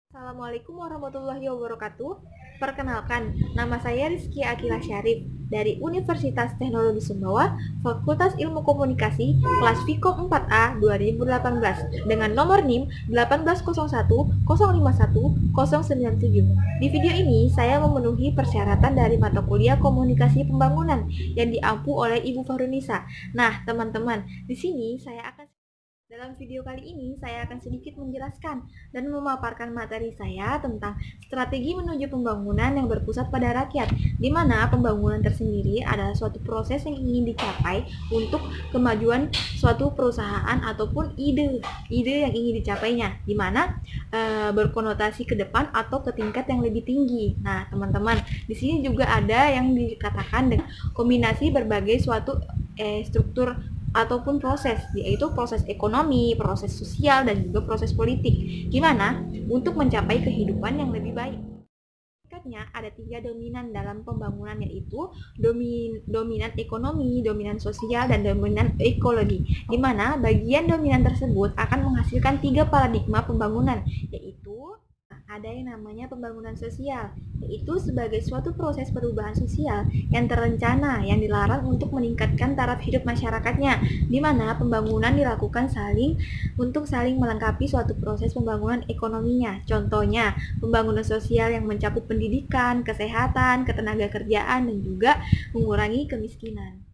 Assalamualaikum warahmatullahi wabarakatuh. Perkenalkan, nama saya Rizky Akila Syarif dari Universitas Teknologi Sumbawa, Fakultas Ilmu Komunikasi, kelas Vkom 4A 2018 dengan nomor NIM 18010510097. Di video ini saya memenuhi persyaratan dari mata kuliah Komunikasi Pembangunan yang diampu oleh Ibu Farunisa. Nah, teman-teman, di sini dalam video kali ini, saya akan sedikit menjelaskan dan memaparkan materi saya tentang strategi menuju pembangunan yang berpusat pada rakyat, di mana pembangunan tersendiri adalah suatu proses yang ingin dicapai untuk kemajuan suatu perusahaan ataupun ide yang ingin dicapainya, di mana berkonotasi ke depan atau ke tingkat yang lebih tinggi. Nah, teman-teman, di sini juga ada yang dikatakan dengan kombinasi berbagai suatu struktur ataupun proses, yaitu proses ekonomi, proses sosial, dan juga proses politik. Gimana untuk mencapai kehidupan yang lebih baik? Hakikatnya ada 3 dominan dalam pembangunan, yaitu dominan ekonomi, dominan sosial, dan dominan ekologi. Di mana bagian dominan tersebut akan menghasilkan 3 paradigma pembangunan, yaitu ada yang namanya pembangunan sosial, yaitu sebagai suatu proses perubahan sosial yang terencana yang dilarang untuk meningkatkan taraf hidup masyarakatnya, di mana pembangunan dilakukan untuk saling melengkapi suatu proses pembangunan ekonominya. Contohnya, pembangunan sosial yang mencakup pendidikan, kesehatan, ketenagakerjaan, dan juga mengurangi kemiskinan.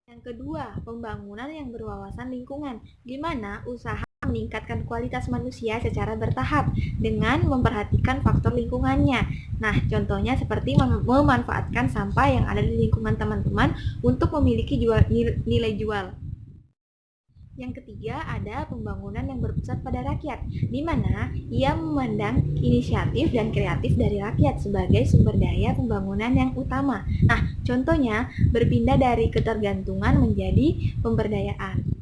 Yang kedua, pembangunan yang berwawasan lingkungan, di mana usaha meningkatkan kualitas manusia secara bertahap dengan memperhatikan faktor lingkungannya. Nah, contohnya seperti memanfaatkan sampah yang ada di lingkungan teman-teman untuk memiliki nilai jual. Yang ketiga, ada pembangunan yang berpusat pada rakyat, di mana ia memandang inisiatif dan kreatif dari rakyat sebagai sumber daya pembangunan yang utama. Nah, contohnya berpindah dari ketergantungan menjadi pemberdayaan.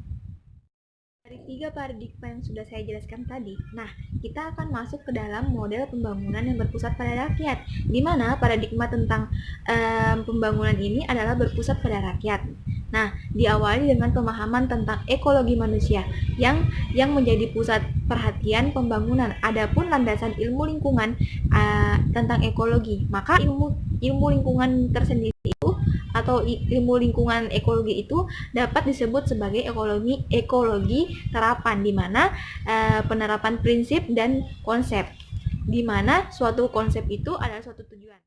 Dari 3 paradigma yang sudah saya jelaskan tadi, nah kita akan masuk ke dalam model pembangunan yang berpusat pada rakyat, di mana paradigma tentang pembangunan ini adalah berpusat pada rakyat. Nah, diawali dengan pemahaman tentang ekologi manusia yang menjadi pusat perhatian pembangunan. Adapun landasan ilmu lingkungan tentang ekologi, maka ilmu lingkungan tersendiri itu atau ilmu lingkungan ekologi itu dapat disebut sebagai ekologi terapan, di mana penerapan prinsip dan konsep, di mana suatu konsep itu adalah suatu tujuan.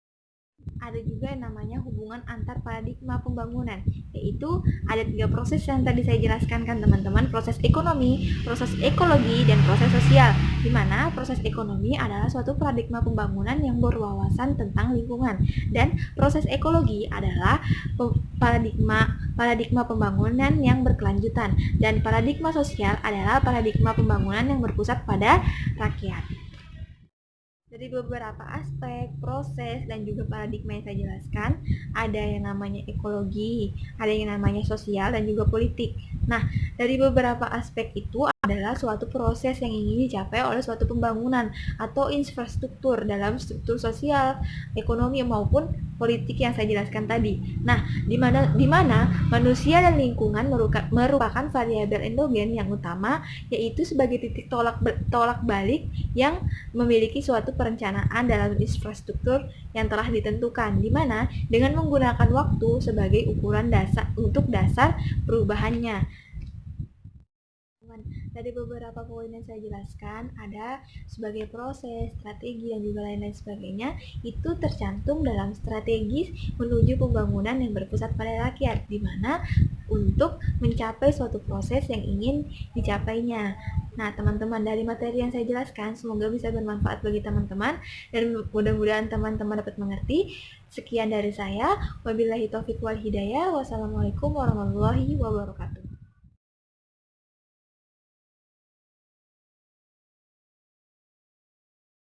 Ada juga yang namanya hubungan antar paradigma pembangunan, yaitu ada 3 proses yang tadi saya jelaskan kan teman-teman, proses ekonomi, proses ekologi, dan proses sosial, di mana proses ekonomi adalah suatu paradigma pembangunan yang berwawasan tentang lingkungan, dan proses ekologi adalah paradigma pembangunan yang berkelanjutan, dan paradigma sosial adalah paradigma pembangunan yang berpusat pada rakyat. Dari beberapa aspek, proses, dan juga paradigma yang saya jelaskan, ada yang namanya ekologi, ada yang namanya sosial, dan juga politik. Nah, dari beberapa aspek itu adalah suatu proses yang ingin dicapai oleh suatu pembangunan atau infrastruktur dalam struktur sosial, ekonomi, maupun politik yang saya jelaskan tadi. Nah, di mana manusia dan lingkungan merupakan variabel endogen yang utama, yaitu sebagai titik tolak balik yang memiliki suatu perencanaan dalam infrastruktur yang telah ditentukan, di mana dengan menggunakan waktu sebagai ukuran untuk dasar perubahannya. Dari beberapa poin yang saya jelaskan, ada sebagai proses, strategi, dan juga lain-lain sebagainya, itu tercantum dalam strategi menuju pembangunan yang berpusat pada rakyat, di mana untuk mencapai suatu proses yang ingin dicapainya. Nah, teman-teman, dari materi yang saya jelaskan, semoga bisa bermanfaat bagi teman-teman, dan mudah-mudahan teman-teman dapat mengerti. Sekian dari saya, wabillahi taufiq wal hidayah, wassalamualaikum warahmatullahi wabarakatuh.